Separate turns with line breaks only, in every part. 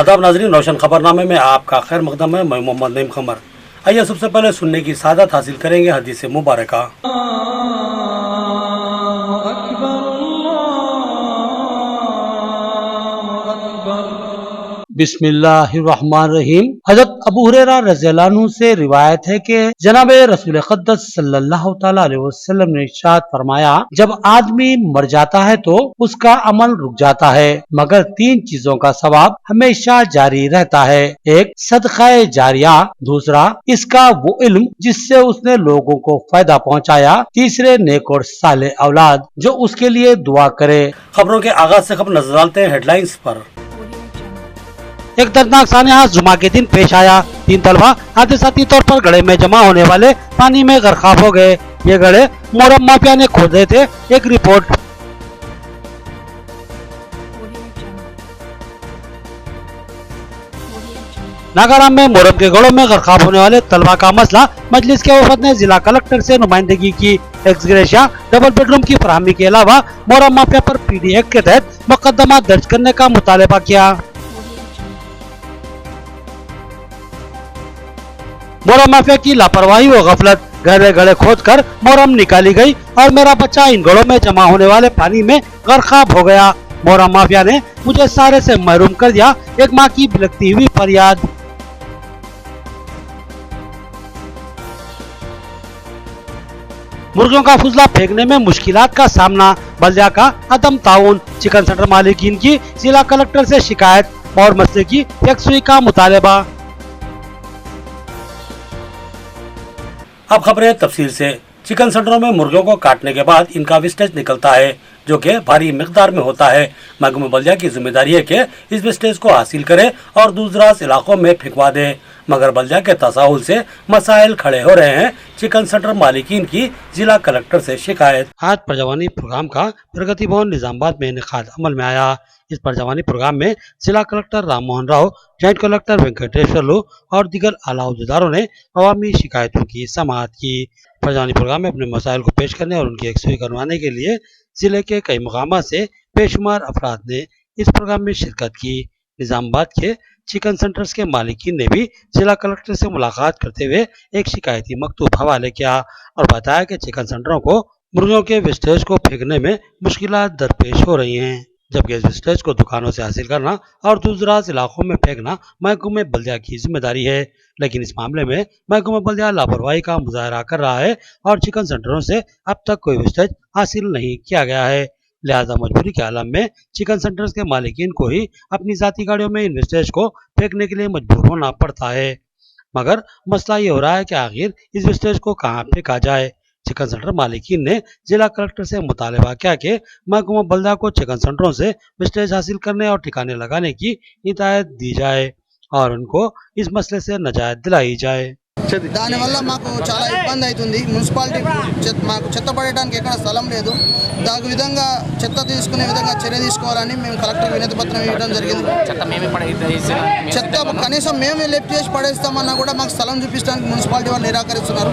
आदाब नाज़रीन, रोशन खबरनामे में आपका खैर मकदम है। मैं मोहम्मद नईम खमर। आइए सबसे पहले सुनने की सादत हासिल करेंगे हदीस मुबारका। बिस्मिल्लाहिर्रहमानिर्रहीम। हज़रत अबू हुरैरा रज़ियल्लाहु अन्हु से रिवायत है कि जनाब रसूल अक़दस सल्लल्लाहु तआला अलैहि वसल्लम ने इरशाद फरमाया, जब आदमी मर जाता है तो उसका अमल रुक जाता है, मगर 3 चीजों का सवाब हमेशा जारी रहता है। एक सदका जारिया, दूसरा इसका वो इल्म जिससे उसने लोगों को फायदा पहुँचाया, तीसरे नेक और सालेह औलाद जो उसके लिए दुआ करे। खबरों के आगाज से खबर नजर डालते हैं हेडलाइंस पर। एक दर्दनाक सानिया जुमा के दिन पेश आया। 3 तलबा हादसाती तौर पर गड्ढे में जमा होने वाले पानी में गर्काब हो गए। ये गड्ढे मोहर्रम माफिया ने खोदे थे। एक रिपोर्ट। नागाराम में मोहर्रम के गढ़ों में गर्काब होने वाले तलबा का मसला मजलिस के वफद ने जिला कलेक्टर से नुमाइंदगी की। एक्स ग्रेशिया, डबल बेडरूम की फराहमी के अलावा मोहर्रम माफिया पर पीडी एक्ट के तहत मुकदमा दर्ज करने का मुतालबा किया। मोहर्रम माफिया की लापरवाही व गफलत, गहरे गड्ढे खोदकर मोहर्रम निकाली गई और मेरा बच्चा इन गढ़ों में जमा होने वाले पानी में गर्काब हो गया। मोहर्रम माफिया ने मुझे सारे से महरूम कर दिया। एक माँ की बिलखती हुई फरियाद। मुर्गियों का फुजला फेंकने में मुश्किलात का सामना, बल्दिया का अदम ताउन, चिकन सेंटर मालिकीन की जिला कलेक्टर से शिकायत और मसले की यकसुई का मुतालबा। अब खबरें तफसील से। चिकन सेंटरों में मुर्गियों को काटने के बाद इनका वेस्टेज निकलता है, जो कि भारी मिकदार में होता है। महकमा बल्दिया की जिम्मेदारी है कि इस वेस्टेज को हासिल करे और दूरदराज इलाकों में फेंकवा दे, मगर बल्दिया के तसाहुल से मसाइल खड़े हो रहे हैं। चिकन सेंटर मालिकीन की जिला कलेक्टर से शिकायत। आज प्रजवानी प्रोग्राम का प्रगति भवन निजामाबाद में इनेकाद अमल में आया। इस प्रजवानी प्रोग्राम में जिला collector Ram Mohan Rao, joint collector Venkateswarlu और दीगर आला अहदेदारों ने अवामी शिकायतों की समाअत की। प्रजवानी प्रोग्राम में अपने मसाइल को पेश करने और उनकी यकसुई करवाने के लिए जिले के कई मुकामात से बेशुमार अफराद ने इस प्रोग्राम में शिरकत की। निजामाबाद के चिकन सेंटर्स के मालिकीन ने भी जिला कलेक्टर से मुलाकात करते हुए एक शिकायती मकतूब हवाले किया और बताया कि चिकन सेंटरों को मुर्गियों के वेस्टेज को फेंकने में मुश्किलात दरपेश हो रही हैं, जबकि इस वेस्टेज को दुकानों से हासिल करना और दूरदराज इलाकों में फेंकना महकमा बल्दिया की जिम्मेदारी है। लेकिन इस मामले में महकमा बल्दिया लापरवाही का मुजाहरा कर रहा है और चिकन सेंटरों से अब तक कोई वेस्टेज हासिल नहीं किया गया है। लिहाजा मजबूरी के आलम में चिकन सेंटर्स के मालिकीन को ही अपनी जाती गाड़ियों में इन वेस्टेज को फेंकने के लिए मजबूर होना पड़ता है। मगर मसला ये हो रहा है कि आखिर इस वेस्टेज को कहाँ फेंका जाए। चिकन सेंटर मालिकीन ने जिला कलेक्टर से मुतालबा किया कि महकमा बल्दिया को चिकन सेंटरों से वेस्टेज हासिल करने और ठिकाने लगाने की हिदायत दी जाए और उनको इस मसले से नजायत दिलाई जाए।
దానివల్ల మాకు చాలా ఇబ్బంది అవుతుంది। మున్సిపాలిటీ మాకు చెత్త పడేయడానికి ఎక్కడ స్థలం లేదు। దాని విధంగా చెత్త తీసుకునే విధంగా చర్య తీసుకోవాలని మేము కలెక్టర్ వినతి పత్రం ఇవ్వడం జరిగింది। చెత్త కనీసం మేమే లెఫ్ట్ చేసి పడేస్తామన్నా కూడా మాకు స్థలం చూపించడానికి మున్సిపాలిటీ వాళ్ళు నిరాకరిస్తున్నారు।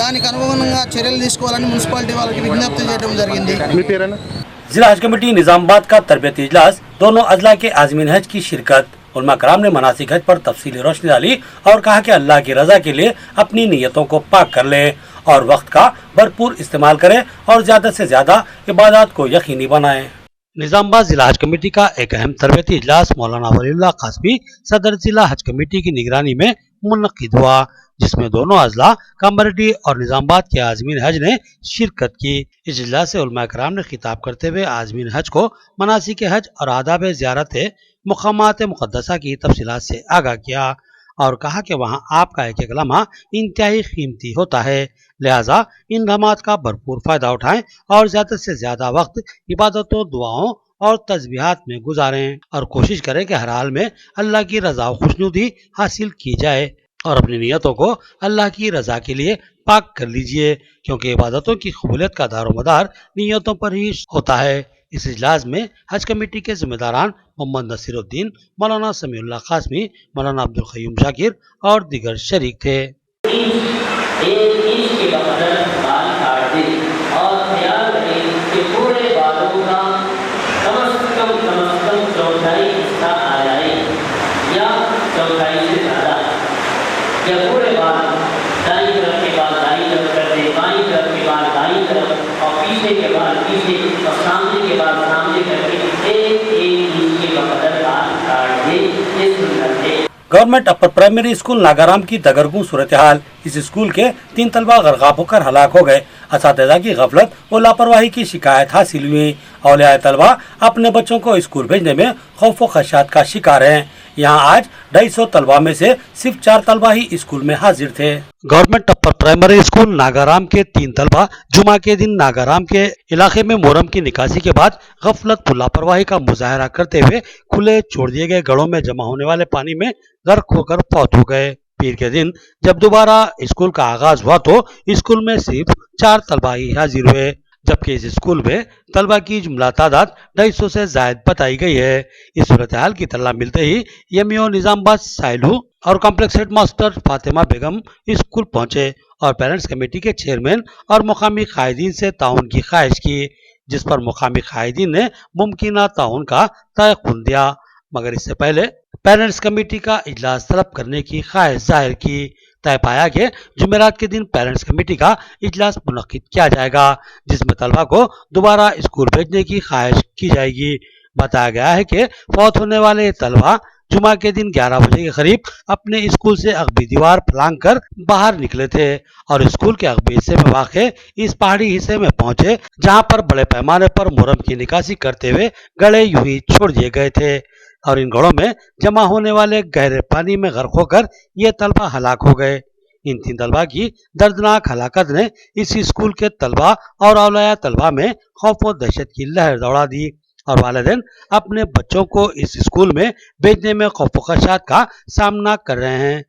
దానికి అనుగుణంగా చర్యలు తీసుకోవాలని మున్సిపాలిటీ వాళ్ళకి విజ్ఞప్తి చేయడం జరిగింది।
जिला हज कमेटी निजामाबाद का तरबियती इजलास, दोनों अजला के आज़मीन हज की शिरकत। उलमा कराम ने मनासिक हज पर तफसीली रोशनी डाली और कहा कि अल्लाह की रजा के लिए अपनी नीयतों को पाक कर ले और वक्त का भरपूर इस्तेमाल करें और ज्यादा से ज्यादा इबादत को यकीनी बनाएं। निजामाबाद जिला हज कमेटी का एक अहम तरबियती इजलास मौलाना वलीउल्लाह कासमी सदर जिला हज कमेटी की निगरानी में मुनक्किद हुआ, जिसमें दोनों अजला कामरेड्डी और निजामाबाद के आज़मीन हज ने शिरकत की। इस इजलास से उलमा कराम ने खिताब करते हुए आज़मीन हज को मनासिक हज और आदाब ज़ियारत मुक़ामात मुक़द्दसा की तफसीलात से आगाह किया और कहा कि वहाँ आपका एक एक लम्हा इंतहाई कीमती होता है, लिहाजा इन लम्हात का भरपूर फ़ायदा उठाएं और ज़्यादा से ज़्यादा वक्त इबादतों, दुआओं और तस्बीहात में गुजारें और कोशिश करें कि हर हाल में अल्लाह की रज़ा और खुशनुदी हासिल की जाए और अपनी नियतों को अल्लाह की रज़ा के लिए पाक कर लीजिए, क्योंकि इबादतों की कबूलियत का दारोमदार नियतों पर ही होता है। इस इजलास में हज कमेटी के जिम्मेदारान मोहम्मद नसीरुद्दीन, मौलाना समीउल्लाह कासमी, मौलाना अब्दुल क़य्यूम शाकिर और दीगर शरीक थे।
ऊंचाई से ज़्यादा है। जब पूरे बाल दाईं तरफ के बाल दाईं तरफ कर दे, बाईं तरफ के बाल बाईं तरफ और पीछे के बाल पीछे और सामने के बाल सामने करके एक एक इंच के बराबर बाल काट दे। ये सुंदर है।
Government upper primary school Nagaram की दगरगू सूरत हाल। इस स्कूल के 3 तलबा गर्काब होकर हलाक हो गए। असातिज़ा की गफलत और लापरवाही की शिकायत हासिल हुई। औलिया तलबा अपने बच्चों को स्कूल भेजने में खौफ व खदशात का शिकार हैं। यहाँ आज 250 तलबा में से सिर्फ 4 तलबा ही स्कूल में हाजिर थे। Government upper primary school Nagaram के 3 तलबा जुमा के दिन नागाराम के इलाके में मोहर्रम की निकासी के बाद गफलत व लापरवाही का मुजाहरा करते हुए खुले छोड़ दिए गए घड़ों में जमा होने वाले पानी में गर्क होकर फौत हो गए। पीर के दिन जब दोबारा स्कूल का आगाज हुआ तो स्कूल में सिर्फ 4 तलबा ही हाजिर हुए, जबकि इस स्कूल में तलबा की जुमला तादाद 250 से जायद बताई गई है। इस सूरत हाल की तल्ला मिलते ही एमईओ निजामबाद साइलू और कॉम्प्लेक्स हेड मास्टर फातिमा बेगम स्कूल पहुंचे और पेरेंट्स कमेटी के चेयरमैन और मुकामी कायदीन से ताउन की ख्वाहिश की, जिस पर मुकामी कायदीन ने मुमकिन ताउन का तयक़ुन दिया, मगर इससे पहले पेरेंट्स कमेटी का इजलास तलब करने की ख्वाहिश जाहिर की। तय पाया कि जुमेरात के दिन पेरेंट्स कमेटी का इजलास मुनक्किद किया जाएगा, जिसमें तलबा को दोबारा स्कूल भेजने की ख्वाहिश की जाएगी। बताया गया है कि फौत होने वाले तलबा जुमा के दिन 11 बजे के करीब अपने स्कूल से अगबी दीवार फलांग कर बाहर निकले थे और स्कूल के अगबी हिस्से में वाक़े इस पहाड़ी हिस्से में पहुंचे, जहां पर बड़े पैमाने पर मुहर्रम की निकासी करते हुए गड़े यूं ही छोड़ दिए गए थे और इन घड़ों में जमा होने वाले गहरे पानी में गर्क होकर ये तलबा हलाक हो गए। इन 3 तलबा की दर्दनाक हलाकत ने इस स्कूल के तलबा और औलिया तलबा में खौफ और दहशत की लहर दौड़ा दी और वालिदैन अपने बच्चों को इस स्कूल में भेजने में खौफ व खदशात का सामना कर रहे हैं।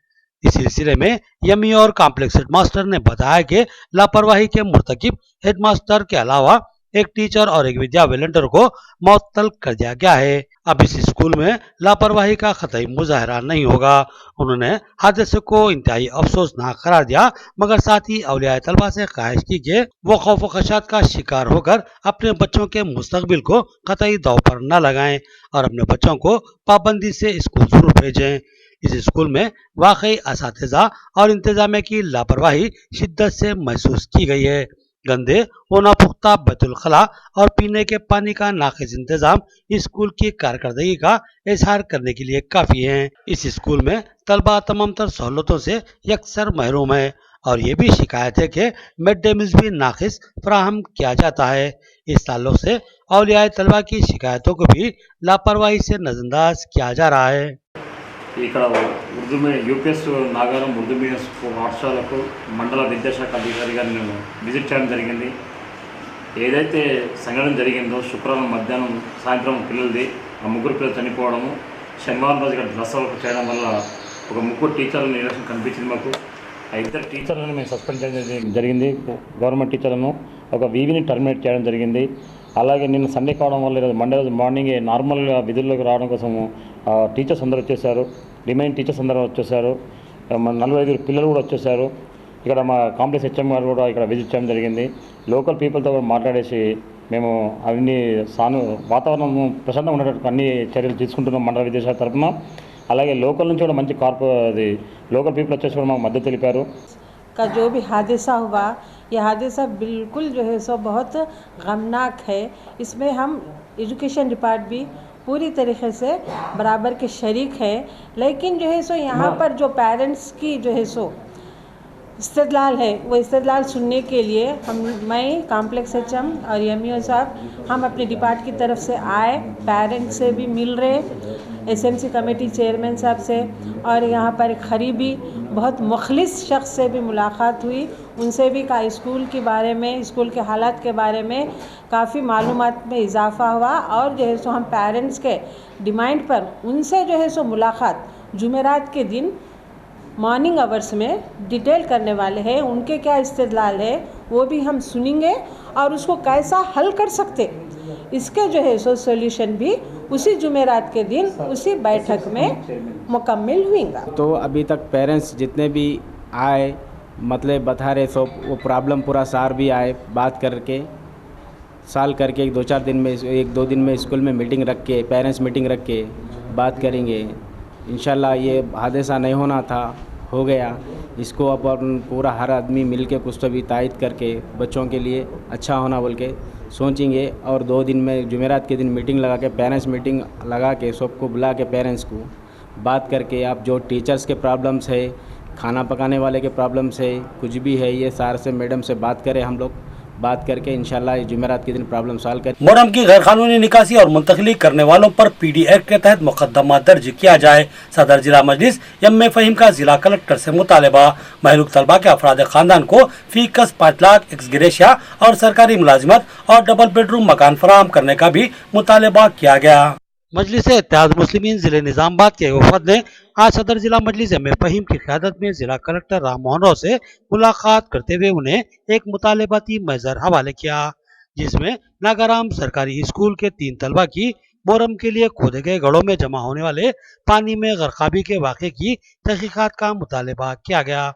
इस सिलसिले में एमई और कॉम्प्लेक्स हेड मास्टर ने बताया कि लापरवाही के मुर्तकिब हेड मास्टर के अलावा एक टीचर और एक विद्या वॉलंटियर को मुअत्तल कर दिया गया है। अब इस स्कूल में लापरवाही का कतई मुजाहरा नहीं होगा। उन्होंने हादसे को इंतहाई अफसोसनाक करार दिया, मगर साथ ही औलिया तलबा से ख्वाहिश की कि वो खौफ व खदशात का शिकार होकर अपने बच्चों के मुस्तकबिल को कतई दांव पर न लगाएं और अपने बच्चों को पाबंदी से स्कूल जरूर भेजें। इस स्कूल में वाकई असातिज़ा और इंतजामिया की लापरवाही शिद्दत से महसूस की गई है। गंदे व नापुख्ता बैतुल खला और पीने के पानी का नाक़िस इंतजाम स्कूल की कारकर्दगी का इजहार करने के लिए काफ़ी है। इस स्कूल में तलबा तमाम तर सहूलतों से यकसर महरूम है और ये भी शिकायत है कि मिड डे मील्स भी नाक़िस फराहम किया जाता है। इस ताल्लुक से औलिया तलबा की शिकायतों को भी लापरवाही से नज़रअंदाज किया जा रहा है।
ఇక్కడ Urdu medium UPS Nagaram Urdu medium school పాఠశాలకు మండల విద్యాశాఖ అధికారిగా నేను విజిట్ చేయడం జరిగింది. ఏదైతే సంఘటన జరిగిందో శుక్రవారం మధ్యాహ్నం సాయంత్రం పిల్లలది ఆ ముగ్గురు పిల్లలు చనిపోవడము, శనివారం రోజు ఇక్కడ డ్రెస్ అవుట్ చేయడం వల్ల ఒక ముగ్గురు టీచర్ల నిర్లక్ష్యం కనిపించింది మాకు. ఆ ఇద్దరు టీచర్లను మేము సస్పెండ్ చేయడం జరిగింది. గవర్నమెంట్ టీచర్లను ఒక వీవీని టర్మినేట్ చేయడం జరిగింది. అలాగే నిన్న సండే కావడం వల్ల ఈరోజు మండే రోజు మార్నింగే నార్మల్గా విధుల్లోకి రావడం కోసము టీచర్స్ అందరూ వచ్చేసారు. రిమైన్ టీచర్స్ అందరూ వచ్చేసారు. 45 పిల్లలు కూడా వచ్చేసారు. ఇక్కడ మా కాంప్లెక్స్ హెచ్ఎం గారు కూడా ఇక్కడ విజిట్ చేయడం జరిగింది. లోకల్ పీపుల్తో కూడా మాట్లాడేసి మేము అవన్నీ వాతావరణం ప్రశాంతంగా ఉండేటట్టు అన్ని చర్యలు తీసుకుంటున్నాం మండల విద్యాశాఖ తరఫున. అలాగే లోకల్ నుంచి కూడా మంచి లోకల్ పీపుల్ వచ్చేసి కూడా మాకు మద్దతు తెలిపారు.
का जो भी हादसा हुआ, यह हादसा बिल्कुल जो है सो बहुत गमनाक है। इसमें हम एजुकेशन डिपार्ट भी पूरी तरीके से बराबर के शरीक है, लेकिन जो है सो यहाँ पर जो पेरेंट्स की जो है सो इस्तदलाल है, वो इस्तदलाल सुनने के लिए मैं कॉम्प्लेक्स एचएम और एमईओ साहब हम अपने डिपार्ट की तरफ से आए, पेरेंट्स से भी मिल रहे, एसएमसी कमेटी चेयरमैन साहब से, और यहाँ पर करीबी बहुत मुखलिस शख्स से भी मुलाकात हुई। उनसे भी का स्कूल के बारे में, स्कूल के हालात के बारे में काफ़ी मालूमात में इजाफ़ा हुआ और जो है सो हम पेरेंट्स के डिमांड पर उनसे जो है सो मुलाकात जुमेरात के दिन मॉर्निंग आवर्स में डिटेल करने वाले हैं। उनके क्या इस्तदलाल है वो भी हम सुनेंगे और उसको कैसा हल कर सकते, इसके जो है सो सोल्यूशन भी उसी जुमेरात के दिन उसी बैठक में मुकम्मल हुएगा।
तो अभी तक पेरेंट्स जितने भी आए मतलब बता रहे सो वो प्रॉब्लम पूरा सार भी आए, बात करके साल करके 1-2 दिन में स्कूल में मीटिंग रख के पेरेंट्स मीटिंग रख के बात करेंगे। इंशाल्लाह ये हादसा नहीं होना था, हो गया। इसको अब अपन पूरा हर आदमी मिल के कुछ तो भी तायद करके बच्चों के लिए अच्छा होना बोल के सोचेंगे। और 2 दिन में जुमेरात के दिन मीटिंग लगा के, पेरेंट्स मीटिंग लगा के सबको बुला के पेरेंट्स को बात करके, आप जो टीचर्स के प्रॉब्लम्स है, खाना पकाने वाले के प्रॉब्लम्स है, कुछ भी है, ये सर से मैडम से बात करें हम लोग, बात करके इंशाल्लाह जुमेरात के दिन प्रॉब्लम सॉल्व करें।
मुहर्रम की गैर कानूनी निकासी और मुंतकली करने वालों पर PD एक्ट के तहत मुकदमा दर्ज किया जाए। सदर जिला मजलिस यम फहीम का जिला कलेक्टर से मुतालबा। महलूक तलबा के अफराद खानदान को फी कस 5 लाख एक्स ग्रेशिया और सरकारी मुलाजिमत और डबल बेडरूम मकान फराहम करने का भी मुतालबा किया गया। मजलिस इत्तेहाद मुस्लिमीन जिले निजामाबाद के वफद ने आज सदर जिला मजलिस यम फहीम की क़यादत में जिला कलेक्टर राम मोहन राव से मुलाकात करते हुए उन्हें एक मुतालबाती महजर हवाले किया, जिसमें नागाराम सरकारी स्कूल के 3 तलबा की मुहर्रम के लिए खोदे गए गढ़ों में जमा होने वाले पानी में गरकाबी के वाक़े की तहकीकात का मुतालबा किया गया।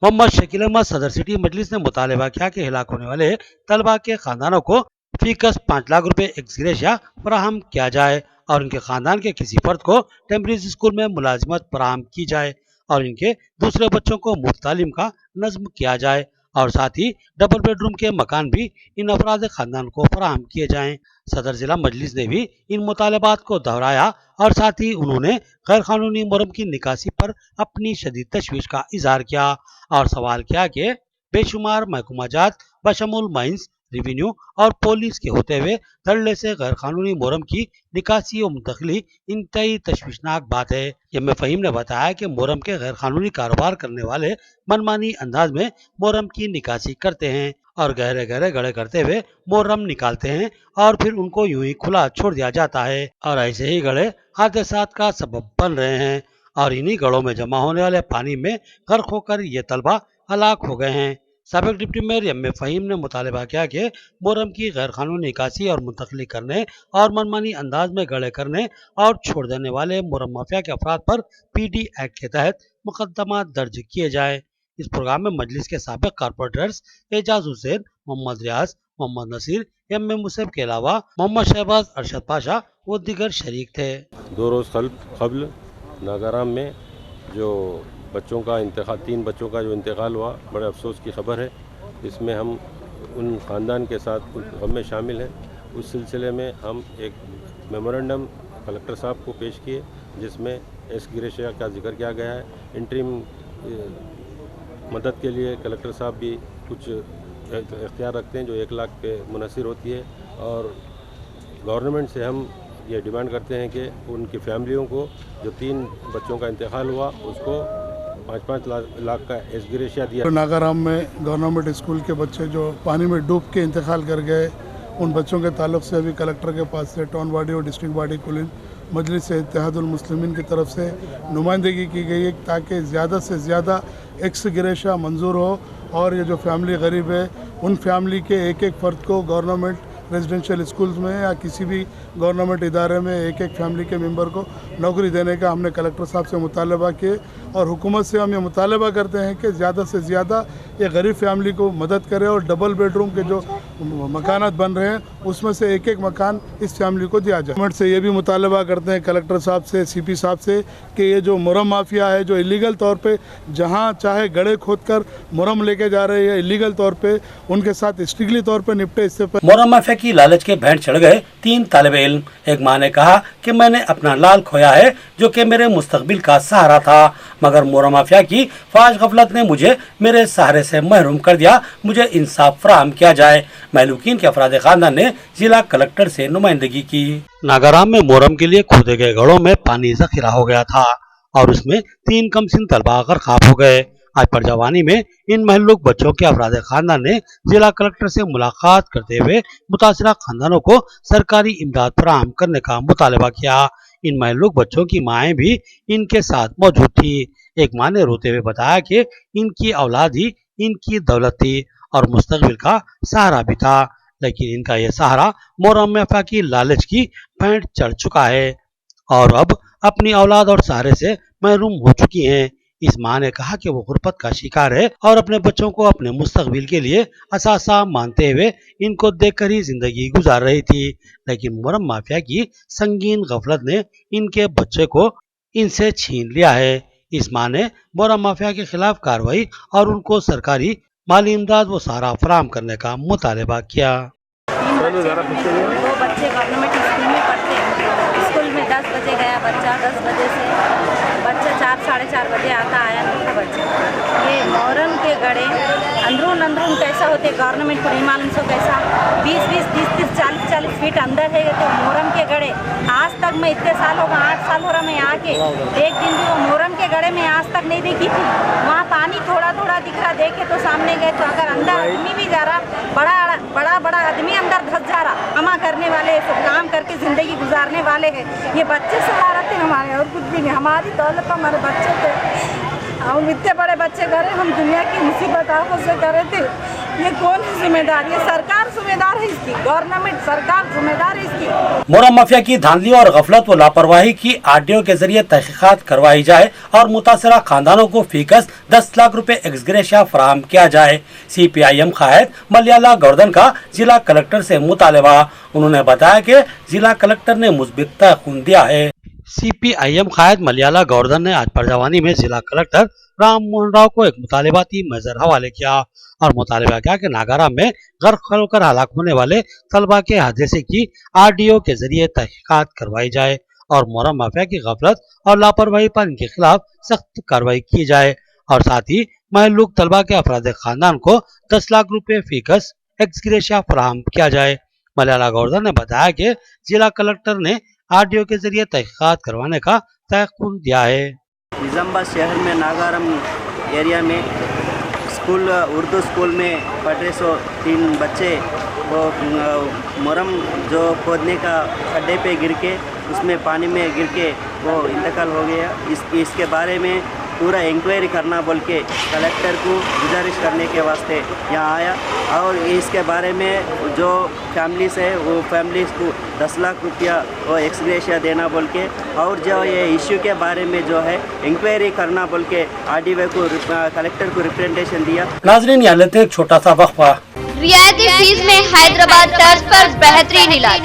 मोहम्मद शकील अहमद सदर सिटी मजलिस ने मुतालबा किया कि हिलाक होने वाले तलबा के खानदानों को फीकस 5 लाख रुपए एक्स ग्रेशिया फराहम किया जाए और इनके खानदान के किसी फर्द को टेम्परेरी स्कूल में मुलाजिमत फराहम की जाए और इनके दूसरे बच्चों को मुफ्त तालीम का नज्म किया जाए और साथ ही डबल बेडरूम के मकान भी इन अफराद खानदान को फराहम किए जाएं। सदर जिला मजलिस ने भी इन मुतालबात को दोहराया और साथ ही उन्होंने गैर कानूनी मुहर्रम की निकासी पर अपनी शदीद तशवीश का इजहार किया और सवाल किया कि बेशुमार महकमा जात बशमुल माइंस, रेवेन्यू और पुलिस के होते हुए धड़ल्ले से गैर कानूनी मुहर्रम की निकासी और मुंतकली इंतहाई तशवीशनाक बात है। यम फहीम ने बताया कि मुहर्रम के गैर कानूनी कारोबार करने वाले मनमानी अंदाज में मुहर्रम की निकासी करते हैं और गहरे गहरे गड़े करते हुए मुहर्रम निकालते हैं और फिर उनको यूं ही खुला छोड़ दिया जाता है और ऐसे ही गड़े हादसात का सबब बन रहे हैं और इन्हीं गढ़ों में जमा होने वाले पानी में गर्क होकर ये तलबा हलाक हो गए हैं। साबिक डिप्टी मेयर यम फहीम ने मुतालबा किया कि मुहर्रम की गैर कानूनी निकासी और मुंतकली करने और मनमानी अंदाज में गड़े करने और छोड़ देने वाले मुहर्रम माफिया के अफराद पर PD एक्ट के तहत मुकदमा दर्ज किए जाए। इस प्रोग्राम में मजलिस के साबिक कारपोरेटर्स एजाज हुसैन, मोहम्मद रियाज, मोहम्मद नसीर, यम मुसैब के अलावा मोहम्मद शहबाज, अरशद पाशा व दीगर शरीक थे।
2 रोज़ कबल नागाराम में जो बच्चों का इंतकाल, 3 बच्चों का जो इंतकाल हुआ, बड़े अफसोस की खबर है। इसमें हम उन ख़ानदान के साथ गम में शामिल हैं। उस सिलसिले में हम एक मेमोरेंडम कलेक्टर साहब को पेश किए जिसमें एक्स ग्रेशिया का जिक्र किया गया है। इंटरिम मदद के लिए कलेक्टर साहब भी कुछ इख्तियार रखते हैं जो 1 लाख पे मुनहसर होती है और गवर्नमेंट से हम ये डिमांड करते हैं कि उनकी फैमिलियों को जो 3 बच्चों का इंतकाल हुआ उसको 5-5 लाख का एक्स ग्रेशिया दिया।
नागाराम में गवर्नमेंट स्कूल के बच्चे जो पानी में डूब के इंतकाल कर गए, उन बच्चों के ताल्लुक से अभी कलेक्टर के पास से टाउन बॉडी और डिस्ट्रिक्ट बॉडी कुल मजलिस इत्तेहादुल मुस्लिमीन की तरफ से नुमाइंदगी की गई है ताकि ज़्यादा से ज़्यादा एक्स ग्रेशिया मंजूर हो और ये जो फैमिली गरीब है उन फैमिली के एक फ़र्द को गवर्नमेंट रेजिडेंशियल स्कूल्स में या किसी भी गवर्नमेंट इदारे में एक फैमिली के मेंबर को नौकरी देने का हमने कलेक्टर साहब से मुतालबा किए और हुकूमत से हम ये मुतालबा करते हैं कि ज़्यादा से ज़्यादा ये गरीब फैमिली को मदद करे और डबल बेडरूम के जो मकानात बन रहे हैं उसमें से एक मकान इस फैमिली को दिया जाए। गवर्नमेंट से ये भी मुतालबा करते हैं कलेक्टर साहब से, CP साहब से कि ये जो मुहर्रम माफिया है जो इलीगल तौर पे जहाँ चाहे गड़े खोद कर मुहर्रम लेके जा रहे हैं इलीगल तौर पे, उनके साथ स्ट्रिक्टली तौर पे निपटे। इससे
मुहर्रम माफिया की लालच के भेंट चढ़ गए 3 तालिबे इल्म। एक माँ ने कहा कि मैंने अपना लाल खोया है जो कि मेरे मुस्तकबिल का सहारा था, मगर मुहर्रम माफिया की फाश गफलत ने मुझे मेरे सहारे से महरूम कर दिया, मुझे इंसाफ फराहम किया जाए। महलूकीन के अफराद खानदान ने जिला कलेक्टर से नुमाइंदगी की। नागाराम में मुहर्रम के लिए खोदे गए गढ़ों में पानी जखीरा हो गया था और उसमें 3 कमसिन तलबा गर्क हो गए। आज परजवानी में इन महल्लुक बच्चों के अफराद खानदान ने जिला कलेक्टर से मुलाकात करते हुए मुतासरा खानदानों को सरकारी इमदाद फराहम करने का मुतालबा किया। इन महल्लुक बच्चों की माएँ भी इनके साथ मौजूद थी। एक माँ ने रोते हुए बताया कि इनकी औलाद ही इनकी दौलत थी और मुस्तकबिल का सहारा भी था, लेकिन इनका यह सहारा मुहर्रम माफिया की लालच की भेंट चढ़ चुका है और अब अपनी औलाद और सहारे से महरूम हो चुकी हैं। इस माँ ने कहा कि वो गुर्बत का शिकार है और अपने बच्चों को अपने मुस्तकबिल के लिए असासा मानते हुए इनको देखकर ही जिंदगी गुजार रही थी, लेकिन मुहर्रम माफिया की संगीन गफलत ने इनके बच्चे को इनसे छीन लिया है। इस मां ने मोरम माफिया के खिलाफ कार्रवाई और उनको सरकारी माली इमदाद व सहारा फराहम करने का मुतालबा किया।
2 बच्चे गवर्नमेंट स्कूल में पढ़ते हैं। स्कूल में 10 बजे गया बच्चा, 10 बजे से बच्चा 4 साढ़े 4 बजे आता आया दूसरा बच्चा। ये मोहर्रम के गड़े अंदरून कैसा होते गवर्नमेंट को नहीं मालूम सो कैसा 20-20, 30-30, 40-40 फीट अंदर है तो मोहर्रम के गड़े। आज तक मैं इतने साल होगा 8 साल हो रहा मैं यहाँ के एक दिन भी वो मोहर्रम के गड़े में आज तक नहीं देखी थी। वहाँ पानी थोड़ा थोड़ा दिख रहा, देखे तो सामने गए तो अगर अंदर आदमी भी जा रहा बड़ा आदमी अंदर धस जा रहा। कमा करने वाले सब काम करके ज़िंदगी गुजारने वाले हैं। ये बच्चे सहारा थे हमारे और कुछ भी नहीं। हमारी दौलत हमारे बच्चे थे। हम इतने बड़े बच्चे करे, हम दुनिया की मुसीबत आंखों से करे थे। ये कौन है जिम्मेदार? ये सरकार जिम्मेदार है इसकी, गवर्नमेंट सरकार जिम्मेदार है इसकी।
मोरम माफिया की धांधली और गफलत व लापरवाही की आरटीओ के जरिए तहकीकात करवाई जाए और मुतासरा खानदानों को फीकस 10 लाख रुपए एक्सग्रेशिया फराहम किया जाए। CPIM कायद मलयाला गौरदन का जिला कलेक्टर से मुतालबा। उन्होंने बताया कि जिला कलेक्टर ने मुस्बित तयखुन दिया है। CPIM कायद मलयाला गौरदन ने आज परजवानी में जिला कलेक्टर राम मोहन राव को एक मुतालिबाती महजर हवाले किया और मुतालबा किया कि नागाराम में गर्क होकर हलाक होने वाले तलबा के हादसे की RDO के जरिए तहकीकात करवाई जाए और मोरम माफिया की गफलत और लापरवाही पर इनके खिलाफ सख्त कार्रवाई की जाए और साथ ही महलूक तलबा के अफराद खानदान को 10 लाख रुपए फीकस एक्सग्रेशिया फराहम किया जाए। मलयाला गौरदन ने बताया कि जिला कलेक्टर ने RDO के जरिए तहकीकात करवाने का तयख्खुन दिया है।
निजामाबाद शहर में नागारम एरिया में स्कूल उर्दू स्कूल में पढ़ रहे 3 बच्चे वो मोरम जो खोदने का खड्डे पे गिर के उसमें पानी में गिर के वो इंतकाल हो गया। इसके बारे में पूरा इंक्वायरी करना बोल के कलेक्टर को गुजारिश करने के वास्ते यहाँ आया और इसके बारे में जो फैमिलीज है वो फैमिलीज को 10 लाख रुपया वो एक्सग्रेशिया देना बोल के और जो ये इश्यू के बारे में जो है इंक्वायरी करना बोल के RDO को कलेक्टर को रिप्रेजेंटेशन दिया।
नाजरीन यहाँ लेते हैं एक छोटा सा वक्फा।
रियायती फीस में हैदराबाद तर्ज पर बेहतरीन इलाज।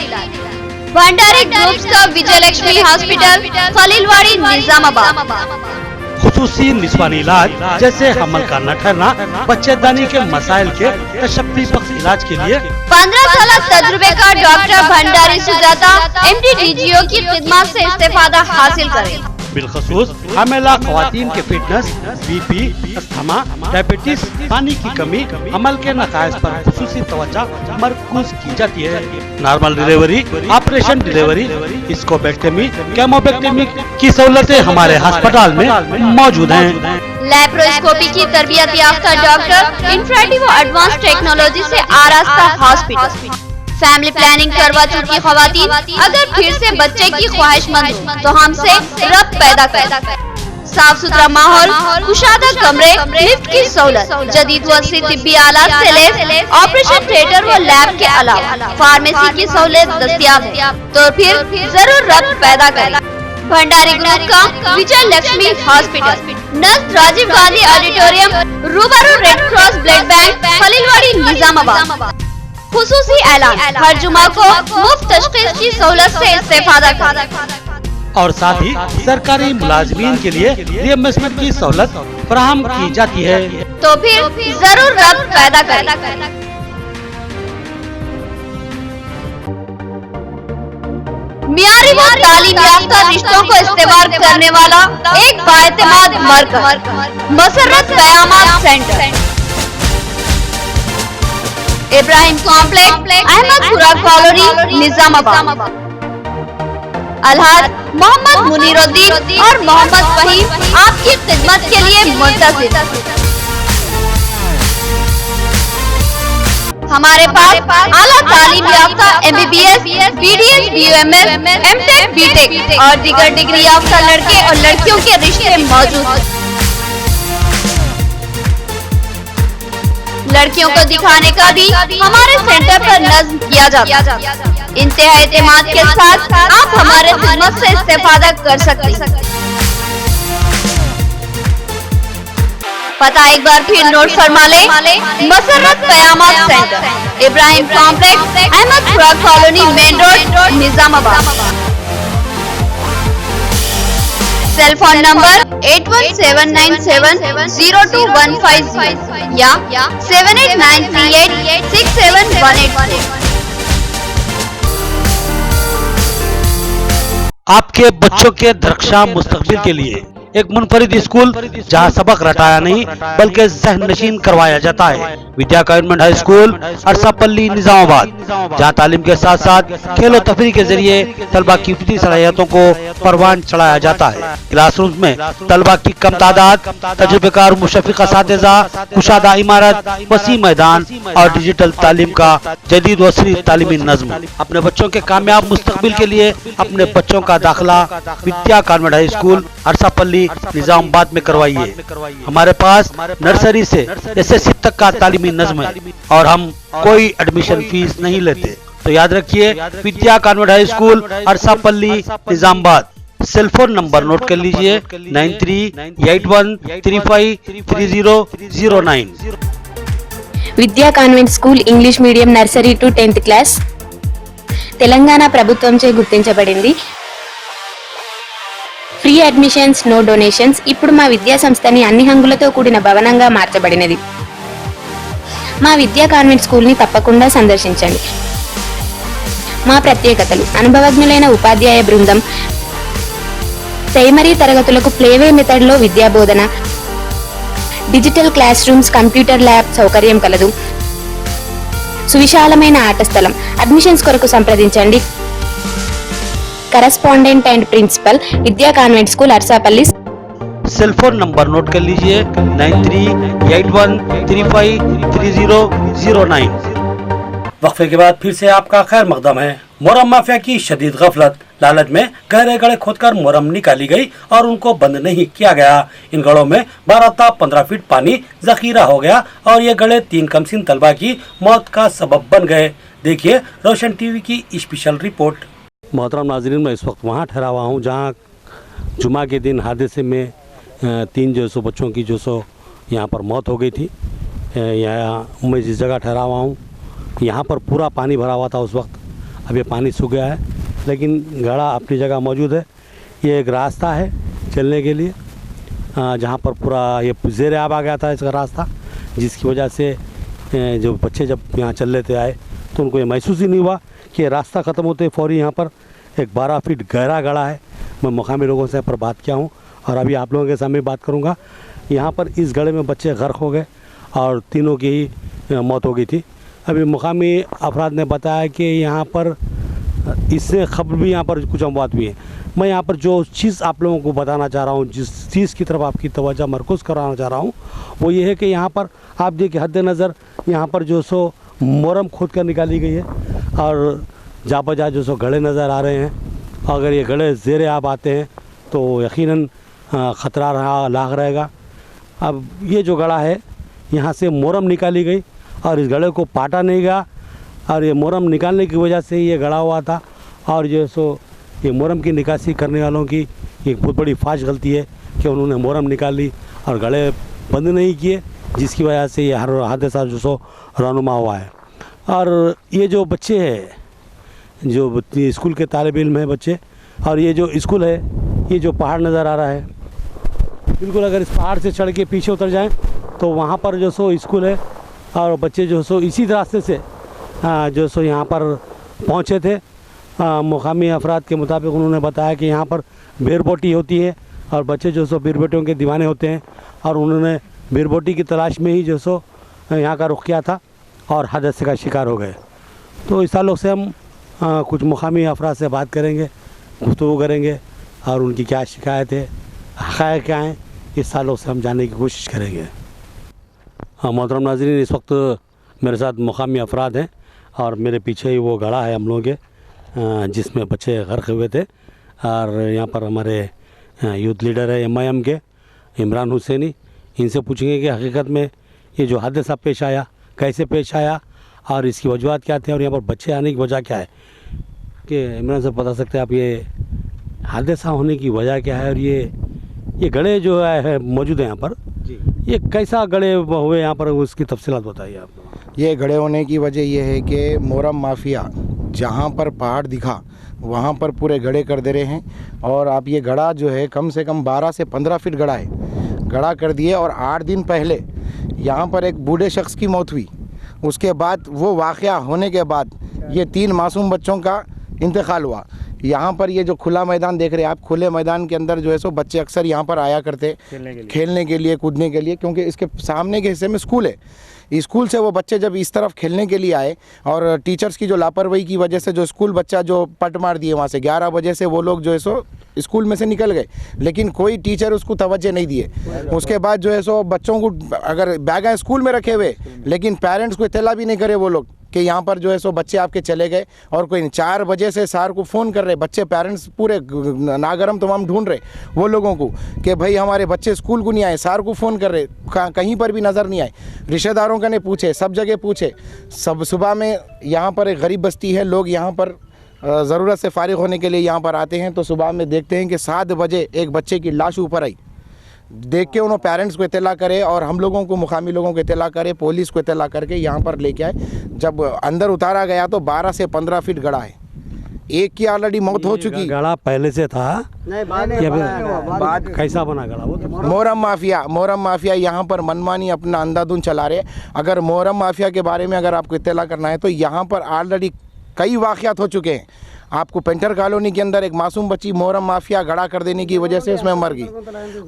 भंडारी ग्रुप्स का विजय लक्ष्मी हॉस्पिटल, खलीलवाड़ी, निजामाबाद।
खुसूसी निस्वानी इलाज जैसे हमल का न ठहरना, बच्चेदानी के मसाइल के तशफ़्फ़ी बख्श इलाज के लिए
15 साल तजुर्बे का doctor Bhandari Sujata MD DGO की खिदमत से इस्तेफादा हासिल करें।
बिलखसूस हमेला ख्वातीन के फिटनेस, BP, अस्थमा, डायबिटीज, पानी की कमी, अमल के नकायस पर खुसूसी तवज्जो मरकूज की जाती है। नॉर्मल डिलीवरी, ऑपरेशन डिलीवरी, स्कोपेक्टमी, केमोपेक्टमी की सहूलतें हमारे अस्पताल में मौजूद हैं।
लैप्रोस्कोपी की तरबियत याफ्ता डॉक्टर इंफ्राटिव एडवांस टेक्नोलॉजी से आरास्ता हॉस्पिटल। फैमिली प्लानिंग करवा चुकी खवातीन अगर फिर से बच्चे की ख्वाहिशमंद तो हमसे रब्त पैदा कर। साफ सुथरा माहौल, कुशादा कमरे, लिफ्ट की सहूलत, जदीद व तिब्बी आलात से लैस, ऑपरेशन थिएटर व लैब के अलावा फार्मेसी की सहूलत दस्तियाब है। तो फिर जरूर रब्त पैदा करें। भंडारी ग्रुप का विजय लक्ष्मी हॉस्पिटल, नज़दीक राजीव गांधी ऑडिटोरियम, रूबरू red cross blood bank, Khaleelwadi, Nizamabad. खुसूसी ऐलान, हर जुमा को मुफ्त तशखीस की सहूलत से इस्तेफादा करें
और साथ ही सरकारी मुलाजमीन के लिए रिएम्बर्समेंट की सहूलत फराहम की जाती है।
तो फिर जरूर रब्त पैदा करें। मियारी व तालीम याफ्ता रिश्तों को इस्तेमाल करने वाला एक बाएतमाद मरकज, मसरत क़यामत centre, Ibrahim complex, Ahmedpura colony, Nizamabad. अलहाज मोहम्मद मुनीरुद्दीन और मोहम्मद फहीम आपकी खिदमत के लिए मुंतज़िर। हमारे पास आला तालीम याफ्ता MBBS, BDS, BUMS, MTech, BTech और दीगर डिग्री याफ्ता लड़के और लड़कियों के रिश्ते मौजूद हैं। लड़कियों को दिखाने का भी हमारे सेंटर पर नज़्म किया जाता है। इंतहा एतमाद के साथ आप हमारे खिदमत से इस्तेफादा कर सकते हैं। पता एक बार फिर नोट फरमा ले, मसरत क़यामत centre, Ibrahim complex, Ahmedpura colony, main road, Nizamabad. Cell phone number 8179702150 या 7893867184।
आपके बच्चों के दरख्शां मुस्तकबिल के लिए एक मुनफरिद स्कूल जहां सबक रटाया नहीं बल्कि ज़हन नशीन करवाया जाता है। विद्या convent high school Arasapalli Nizamabad, जहां तालीम के साथ साथ खेलो तफरी के जरिए तलबा की फितरी सलाहियतों को परवान चढ़ाया जाता है। क्लासरूम में तलबा की कम तादाद, तजुर्बेकार मुशफ़िक़ असातिज़ा, कुशादा इमारत, वसी मैदान और डिजिटल तालीम का जदीद वसरी तालीमी नज़्म। अपने बच्चों के कामयाब मुस्तकबिल के लिए अपने बच्चों का दाखिला विद्या convent high school Arasapalli Nizamabad में करवाइए। हमारे पास नर्सरी से एसएससी तक का तालीमी नज़्म है और हम कोई एडमिशन फीस नहीं लेते। तो याद रखिए, Vidya convent high school Arasapalli Nizamabad. Cell phone number note कर लीजिए 9381353009।
Vidya convent school English medium nursery to 10th class Telangana ప్రభుత్వంచే గుర్తించబడింది. Free admissions, no donations. ఇప్పుడు మా విద్యా సంస్థని అన్ని హంగులతో కూడిన భవనంగా మార్చబడినది. మా విద్యా కాన్వెంట్ స్కూల్ని తప్పకుండా సందర్శించండి. మా ప్రత్యేకతలు: అనుభవజ్ఞులైన ఉపాధ్యాయ బృందం, ప్రైమరీ తరగతులకు ప్లేవే మెథడ్లో విద్యా బోధన, digital class rooms, computer lab సౌకర్యం కలదు. సువిశాలమైన ఆట స్థలం. అడ్మిషన్స్ కొరకు సంప్రదించండి. Correspondent and principal Vidya convent school Arasapalli.
Cell phone number note कर लीजिए 9381353009। वक्फे के बाद फिर से आपका खैर मकदम है। मोरम माफिया की शदीद गफलत, लालच में गहरे गड़े खोदकर मोरम निकाली गई और उनको बंद नहीं किया गया। इन गड़ों में 12 था 15 फीट पानी जखीरा हो गया और ये गड़े 3 कमसिन तलबा की मौत का सबब बन गए। देखिए रोशन टीवी की स्पेशल रिपोर्ट। मोहतरम नाज़रीन, मैं इस वक्त वहाँ ठहरा हुआ हूँ जहाँ जुमा के दिन हादसे में 3 बच्चों की यहाँ पर मौत हो गई थी। यहाँ मैं जिस जगह ठहरा हुआ हूँ यहाँ पर पूरा पानी भरा हुआ था उस वक्त। अब ये पानी सूख गया है लेकिन घड़ा अपनी जगह मौजूद है। ये एक रास्ता है चलने के लिए जहाँ पर पूरा ये ज़ेर आब आ गया था इसका रास्ता, जिसकी वजह से जो बच्चे जब यहाँ चल लेते आए तो उनको ये महसूस ही नहीं हुआ कि रास्ता ख़त्म होते फौरी यहाँ पर एक 12 फीट गहरा गड़ा है। मैं मुकामी लोगों से पर बात किया हूँ और अभी आप लोगों के सामने बात करूँगा। यहाँ पर इस गड्ढे में बच्चे गर्क हो गए और तीनों की ही मौत हो गई थी। अभी मुकामी अफराद ने बताया कि यहाँ पर इससे खबर भी यहाँ पर कुछ अमवात भी हैं। मैं यहाँ पर जो चीज़ आप लोगों को बताना चाह रहा हूँ, जिस चीज़ की तरफ आपकी तवज्जो मरकूज़ कराना चाह रहा हूँ वो ये है कि यहाँ पर आप देखिए हद नज़र यहाँ पर मोरम खोद कर निकाली गई है और जा बजा गड़े नज़र आ रहे हैं। अगर ये गड़े ज़ेर आब आते हैं तो यकीनन ख़तरा लाग रहेगा। अब ये जो गड़ा है यहाँ से मोरम निकाली गई और इस गड़े को पाटा नहीं गया और ये मोरम निकालने की वजह से ये गड़ा हुआ था। और ये मोरम की निकासी करने वालों की एक बहुत बड़ी फाश गलती है कि उन्होंने मोरम निकाल ली और गड़े बंद नहीं किए, जिसकी वजह से ये हर हादसा रौनुमा हुआ है। और ये जो बच्चे हैं जो स्कूल के तालिब इल्म हैं बच्चे, और ये जो स्कूल है ये जो पहाड़ नज़र आ रहा है, बिल्कुल अगर इस पहाड़ से चढ़ के पीछे उतर जाएं तो वहाँ पर स्कूल है और बच्चे इसी रास्ते से यहाँ पर पहुँचे थे। मुकामी अफराद के मुताबिक उन्होंने बताया कि यहाँ पर बेरबोटी होती है और बच्चे बेरबोटियों के दीवाने होते हैं और उन्होंने बेरबोटी की तलाश में ही यहाँ का रुख किया था और हादसे का शिकार हो गए। तो इस ताल्लुक़ से हम कुछ मुकामी अफराद से बात करेंगे, गुफ्तगू करेंगे और उनकी क्या शिकायत है, हक़ाइक़ क्या हैं, इस ताल्लुक़ से हम जानने की कोशिश करेंगे। मोहतरम नाज़रीन, इस वक्त मेरे साथ मुकामी अफराद हैं और मेरे पीछे ही वो गड़ा है हम लोगों के जिसमें बच्चे गर्क हुए थे। और यहाँ पर हमारे यूथ लीडर है MIM के इमरान हुसैनी, इनसे पूछेंगे कि हकीकत में ये जो हादसा पेश आया कैसे पेश आया और इसकी वजूहत क्या थे और यहाँ पर बच्चे आने की वजह क्या है। कि इमरान से बता सकते हैं आप ये हादसा होने की वजह क्या है और ये गड़े जो है मौजूद है यहाँ पर जी, ये कैसा गड़े हुए यहाँ पर उसकी तफसीलात बताइए आप।
ये गड़े होने की वजह ये है कि मोरम माफिया जहाँ पर पहाड़ दिखा वहाँ पर पूरे गड्ढे कर दे रहे हैं। और आप ये गड्ढा जो है कम से कम 12 से 15 फीट गड्ढा है, गड्ढा कर दिए। और 8 दिन पहले यहाँ पर एक बूढ़े शख्स की मौत हुई। उसके बाद वो वाक़या होने के बाद ये 3 मासूम बच्चों का इंतकाल हुआ। यहाँ पर ये जो खुला मैदान देख रहे हैं आप, खुले मैदान के अंदर जो है सो बच्चे अक्सर यहाँ पर आया करते खेलने के लिए, कूदने के लिए, क्योंकि इसके सामने के हिस्से में स्कूल है। स्कूल से वो बच्चे जब इस तरफ खेलने के लिए आए और टीचर्स की जो लापरवाही की वजह से जो स्कूल बच्चा जो पट मार दिए वहाँ से 11 बजे से वो लोग जो है सो स्कूल में से निकल गए, लेकिन कोई टीचर उसको तवज्जो नहीं दिए। उसके बाद जो है सो बच्चों को अगर बैग स्कूल में रखे हुए, लेकिन पेरेंट्स को इत्तला भी नहीं करे वो लोग कि यहाँ पर जो है सो बच्चे आपके चले गए। और कोई 4 बजे से सर को फ़ोन कर रहे बच्चे, पेरेंट्स पूरे नागरम तमाम ढूंढ रहे वो लोगों को कि भाई हमारे बच्चे स्कूल को नहीं आए। सर को फ़ोन कर रहे, कहीं पर भी नज़र नहीं आए। रिश्तेदारों का ने पूछे, सब जगह पूछे। सब सुबह में यहाँ पर एक गरीब बस्ती है, लोग यहाँ पर ज़रूरत से फारिग होने के लिए यहाँ पर आते हैं। तो सुबह में देखते हैं कि 7 बजे एक बच्चे की लाश ऊपर आई। देख के उन्होंने पेरेंट्स को इत्तला करे और हम लोगों को, मुकामी लोगों को इत्तला करे, पुलिस को इत्तला करके यहाँ पर लेके आए। जब अंदर उतारा गया तो 12 से 15 फीट गड्ढा है। एक की ऑलरेडी मौत हो चुकी।
गड्ढा पहले से था? नहीं, बाद कैसा बना गड्ढा? वो तो
मोहर्रम माफिया यहाँ पर मनमानी अपना अंधाधुंध चला रहे। अगर मोहर्रम माफिया के बारे में अगर आपको इत्तला करना है तो यहाँ पर ऑलरेडी कई वाक़यात हो चुके हैं। आपको पेंटर कॉलोनी के अंदर एक मासूम बच्ची मोहर्रम माफिया गड़ा कर देने की वजह से उसमें मर गई।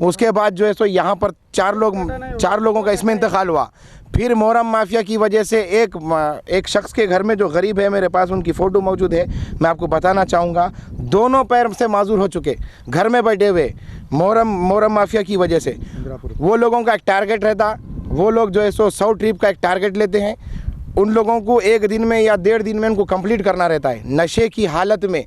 उसके बाद जो है सो यहाँ पर 4 लोगों का इसमें इंतकाल हुआ। फिर मोहर्रम माफिया की वजह से एक शख्स के घर में जो गरीब है, मेरे पास उनकी फ़ोटो मौजूद है, मैं आपको बताना चाहूँगा, दोनों पैर से माजूर हो चुके, घर में बैठे हुए मोहर्रम माफिया की वजह से। वो लोगों का एक टारगेट रहता, वो लोग जो है सो 100 ट्रिप का एक टारगेट लेते हैं। उन लोगों को 1 दिन में या 1.5 दिन में उनको कंप्लीट करना रहता है। नशे की हालत में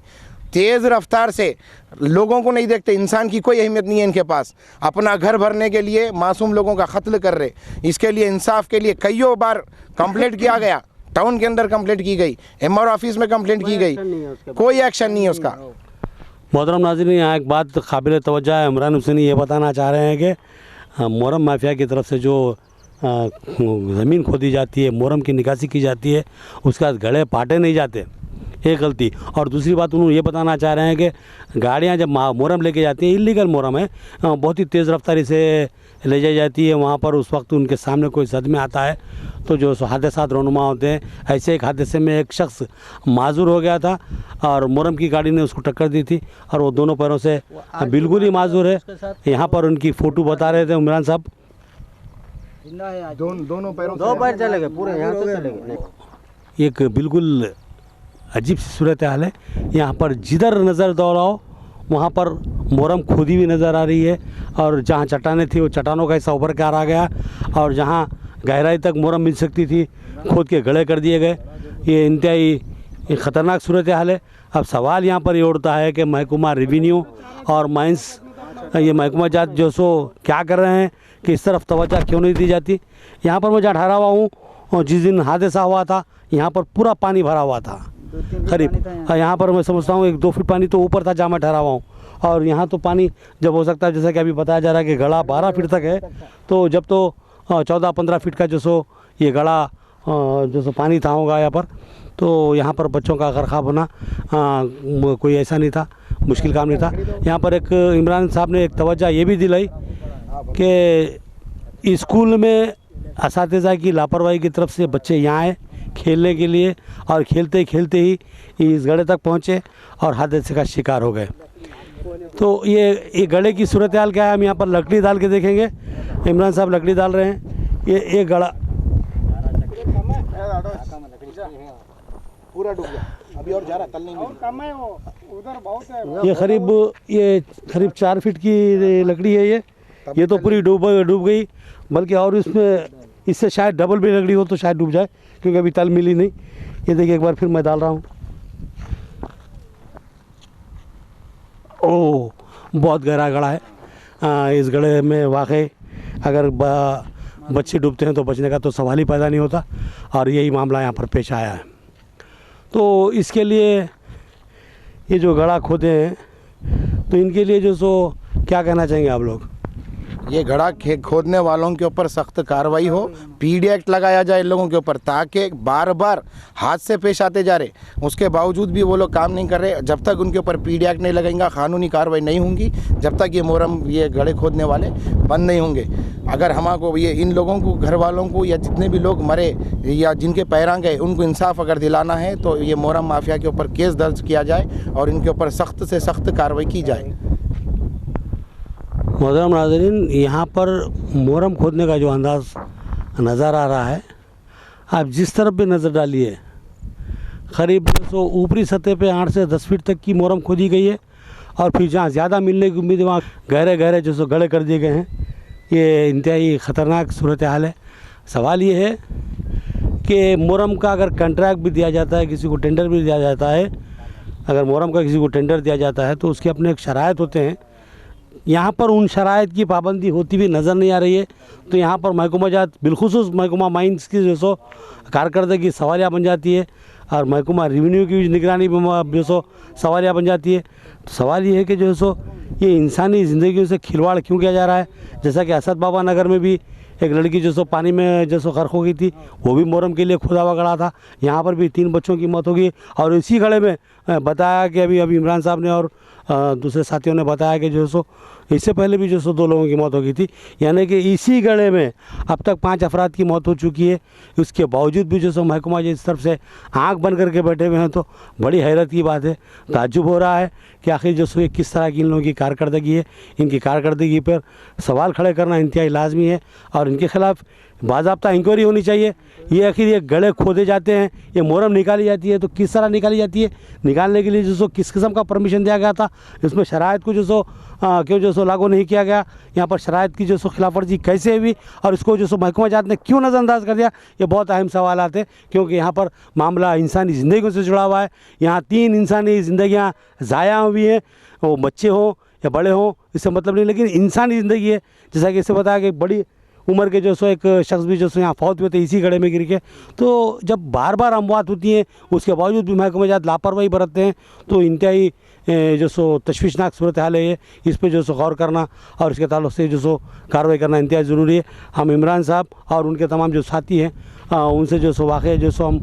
तेज़ रफ्तार से लोगों को नहीं देखते, इंसान की कोई अहमियत नहीं है इनके पास। अपना घर भरने के लिए मासूम लोगों का कत्ल कर रहे। इसके लिए इंसाफ के लिए कईयों बार कंप्लेंट किया गया, टाउन के अंदर कंप्लेंट की गई, MR ऑफिस में कंप्लेंट की गई, कोई एक्शन नहीं है उसका।
मोहतरम नाज़रीन, यहाँ एक बात काबिल तवज्जो है। इमरान हुसैन ये बताना चाह रहे हैं कि मोहर्रम माफिया की तरफ से जो ज़मीन खोदी जाती है, मोहर्रम की निकासी की जाती है, उसके बाद गड्ढे पाटे नहीं जाते, एक गलती। और दूसरी बात उन्होंने ये बताना चाह रहे हैं कि गाड़ियाँ जब मोहर्रम लेके जाती हैं, इलीगल मोहर्रम है, बहुत ही तेज़ रफ्तारी से ले जाई जाती है। वहाँ पर उस वक्त उनके सामने कोई सदमे आता है तो जो हादसा रोनुमा होते हैं। ऐसे एक हादसे में एक शख्स माजूर हो गया था और मोहर्रम की गाड़ी ने उसको टक्कर दी थी और वो दोनों पैरों से बिल्कुल ही माजूर है। यहाँ पर उनकी फ़ोटो बता रहे थे इमरान साहब,
दोनों पैरों,
2 पैर चले गए पूरे, यहाँ से चले गए।
एक बिल्कुल अजीब सी सूरत हाल है। यहाँ पर जिधर नज़र दौड़ाओ वहाँ पर मोहर्रम खोदी हुई नज़र आ रही है और जहाँ चट्टानें थी वो चट्टानों का हिस्सा उभर के आ गया और जहाँ गहराई तक मोहर्रम मिल सकती थी खोद के गड्ढे कर दिए गए। ये इंतहाई ख़तरनाक सूरत हाल है। अब सवाल यहाँ पर ये उठता है कि महकमा रेवेन्यू और माइंस, ये महकमा जात जो सो क्या कर रहे हैं कि इस तरफ तवज्जो क्यों नहीं दी जाती। यहाँ पर मैं जहाँ ठहरा हुआ हूँ और जिस दिन हादसा हुआ था यहाँ पर पूरा पानी भरा हुआ था करीब। यहाँ पर मैं समझता हूँ 1-2 फीट पानी तो ऊपर था जहाँ मैं ठहरा हुआ हूँ। और यहाँ तो पानी जब हो सकता है, जैसा कि अभी बताया जा रहा है कि गड्ढा 12 फीट तक है, तो जब तो 14-15 फीट का जो सो ये गड्ढा जो सो पानी था होगा यहाँ पर, तो यहाँ पर बच्चों का गरक़ाब होना कोई ऐसा नहीं था, मुश्किल काम नहीं था। यहाँ पर एक इमरान साहब ने एक तवज्जो ये भी दिलाई कि स्कूल में असातिज़ा की लापरवाही की तरफ से बच्चे यहाँ आए खेलने के लिए और खेलते खेलते ही इस गड्ढे तक पहुँचे और हादसे का शिकार हो गए। तो ये गड्ढे की सूरत हाल क्या है, हम यहाँ पर लकड़ी डाल के देखेंगे। इमरान साहब लकड़ी डाल रहे हैं। ये गड्ढा
पूरा डूब गया, अभी और जा रहा, कल नहीं कम है, वो उधर बहुत है।
ये करीब 4 फीट की लकड़ी है। ये तो पूरी डूब गई, बल्कि और इससे शायद डबल भी लकड़ी हो तो शायद डूब जाए, क्योंकि अभी तल मिली नहीं। ये देखिए एक बार फिर मैं डाल रहा हूँ। ओह, बहुत गहरा गड्ढा है। इस गड्ढे में वाकई अगर बच्चे डूबते हैं तो बचने का तो सवाल ही पैदा नहीं होता, और यही मामला यहाँ पर पेश आया है। तो इसके लिए ये जो गड्ढा खोदे हैं, तो इनके लिए जो सो क्या कहना चाहेंगे आप लोग?
ये घड़ा खोदने वालों के ऊपर सख्त कार्रवाई हो, पीडी एक्ट लगाया जाए इन लोगों के ऊपर, ताकि बार बार हाथ से पेश आते जा रहे, उसके बावजूद भी वो लोग काम नहीं कर रहे। जब तक उनके ऊपर पीडी एक्ट नहीं लगेगा, कानूनी कार्रवाई नहीं होंगी, जब तक ये मोहर्रम ये घड़े खोदने वाले बंद नहीं होंगे। अगर हमको ये इन लोगों को, घर वालों को, या जितने भी लोग मरे या जिनके पैरां गए, उनको इंसाफ अगर दिलाना है तो ये मोहर्रम माफिया के ऊपर केस दर्ज किया जाए और इनके ऊपर सख्त से सख्त कार्रवाई की जाए।
मोहतरम नाज़रीन, यहाँ पर मोहर्रम खोदने का जो अंदाज़ नज़र आ रहा है, आप जिस तरफ भी नज़र डालिए, करीब जो ऊपरी सतह पे 8 से 10 फीट तक की मोहर्रम खोदी गई है और फिर जहाँ ज़्यादा मिलने की उम्मीद है वहाँ गहरे गहरे जो गड्ढे कर दिए गए हैं। ये इंतहाई ख़तरनाक सूरत हाल है। सवाल ये है कि मोहर्रम का अगर कॉन्ट्रैक्ट भी दिया जाता है, किसी को टेंडर भी दिया जाता है, अगर मोहर्रम का किसी को टेंडर दिया जाता है तो उसके अपने एक शराइत होते हैं। यहाँ पर उन शराइत की पाबंदी होती हुई नज़र नहीं आ रही है। तो यहाँ पर महकमा जात बिलखुसूस महकमा माइंस की जो सो कारकर्दगी सवालिया बन जाती है और महकमा रेवेन्यू की निगरानी जो सो सवालिया बन जाती है। तो सवाल ये है कि जो सो ये इंसानी ज़िंदगी से खिलवाड़ क्यों किया जा रहा है। जैसा कि असद बाबा नगर में भी एक लड़की जो सो पानी में जो सो गर्क हो गई थी, वो भी मोहर्रम के लिए खुदा हुआ गड़ा था। यहाँ पर भी 3 बच्चों की मौत हो गई और इसी गड़े में बताया कि अभी इमरान साहब ने और दूसरे साथियों ने बताया कि जो सो इससे पहले भी जो सो 2 लोगों की मौत हो गई थी। यानी कि इसी गड़े में अब तक 5 अफराद की मौत हो चुकी है। उसके बावजूद भी जो सो महकमा जी इस तरफ से आँख बंद करके बैठे हुए हैं, तो बड़ी हैरत की बात है। ताज्जुब हो रहा है कि आखिर जो सो ये किस तरह की इन लोगों की कारकर्दगी है। इनकी कारकर्दगी पर सवाल खड़े करना इंतहाई लाजमी है और इनके ख़िलाफ़ बाज़ाब्ता इंक्वायरी होनी चाहिए। ये आखिर ये गड्ढे खोदे जाते हैं, ये मोहर्रम निकाली जाती है तो किस तरह निकाली जाती है, निकालने के लिए जो सो किस किस्म का परमिशन दिया गया था, इसमें शराइत को जो सो क्यों जो सो लागू नहीं किया गया, यहाँ पर शराइत की जो सो खिलाफ वर्जी कैसे हुई और इसको जो सो महकमा जात ने क्यों नज़रअंदाज कर दिया, ये बहुत अहम सवाल आते हैं। क्योंकि यहाँ पर मामला इंसानी ज़िंदगियों से जुड़ा हुआ है। यहाँ 3 इंसानी ज़िंदगियाँ ज़ाया हुई हैं, वो बच्चे हों या बड़े हों इससे मतलब नहीं, लेकिन इंसानी ज़िंदगी है। जैसा कि इससे बताया कि बड़ी उम्र के जो सो एक शख्स भी जो सो यहाँ फौत हुए थे इसी गड्ढे में गिर के। तो जब बार बार अमवात होती हैं उसके बावजूद भी महकमा जात लापरवाही बरतते हैं, तो इंतहाई जो सो तशवीशनाक सूरत हाल है। इस पर जो सो गौर करना और इसके ताल्लुक़ से जो सो कार्रवाई करना इंतहाई ज़रूरी है। हम इमरान साहब और उनके तमाम जो साथी हैं उनसे जो सो वाक़ई जो सो हम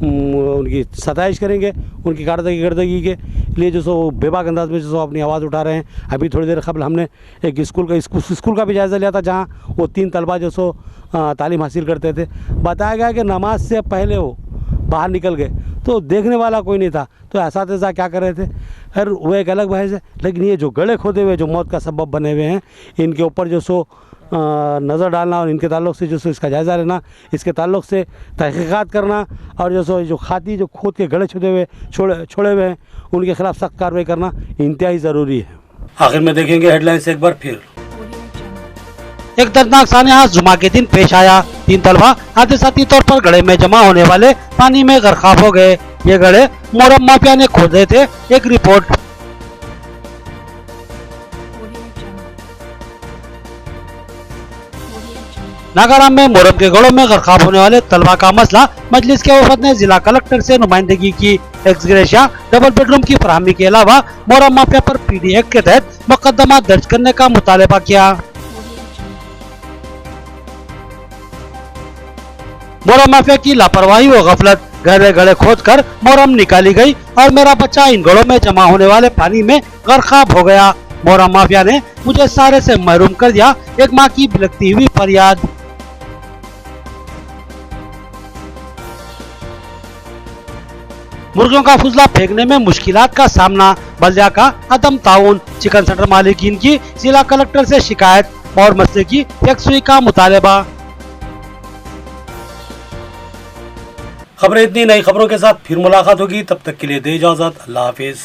उनकी सताइश करेंगे, उनकी कारकर्दगी के लिए जो सो बेबाक अंदाज में जो सो अपनी आवाज़ उठा रहे हैं। अभी थोड़ी देर कबल हमने एक स्कूल का भी जायज़ा लिया था, जहाँ वो 3 तलबा जो सो तालीम हासिल करते थे। बताया गया कि नमाज से पहले वो बाहर निकल गए, तो देखने वाला कोई नहीं था, तो असातिज़ा क्या कर रहे थे, खैर वो एक अलग बहस है। लेकिन ये जो गड्ढे खोदे हुए जो मौत का सबब बने हुए हैं, इनके ऊपर जो सो नज़र डालना और इनके ताल्लुक़ से जो सो इसका जायज़ा लेना, इसके ताल्लुक़ से तहक़ीक़ात करना और जो सो जो खाती जो खोद के गड्ढे छोड़े हुए हैं उनके खिलाफ़ सख्त कार्रवाई करना इंतहाई ज़रूरी है। आखिर में देखेंगे हेडलाइंस एक बार फिर।
एक दर्दनाक सान्या जुमा के दिन पेश आया। 3 तलबा हादसाती तौर पर गड्ढे में जमा होने वाले पानी में गर्काब हो गए। ये गड्ढे मोहर्रम माफिया ने खोदे थे। एक रिपोर्ट। नागाराम में मोहर्रम के गड़ों में गर्काब होने वाले तलबा का मसला मजलिस के वफद ने जिला कलेक्टर से नुमाइंदगी की। एक्स ग्रेशिया, डबल बेडरूम की फराहमी के अलावा मोहर्रम माफिया पर पीडी एक्ट के तहत मुकदमा दर्ज करने का मुतालबा किया। मोहर्रम माफिया की लापरवाही व गफलत, गहरे गड्ढे खोद कर मोहर्रम निकाली गई और मेरा बच्चा इन गड़ों में जमा होने वाले पानी में गर्काब हो गया। मोहर्रम माफिया ने मुझे सारे से महरूम कर दिया। एक माँ की बिलखती हुई फरियाद। मुर्गियों का फुजला फेंकने में मुश्किलात का सामना, बल्दिया का अदम ताउन, चिकन सेंटर मालिकीन की जिला कलेक्टर से शिकायत और मसले की यकसुई का मुतालबा।
खबरें इतनी, नई खबरों के साथ फिर मुलाकात होगी, तब तक के लिए दे इजाजत। अल्लाह हाफिज।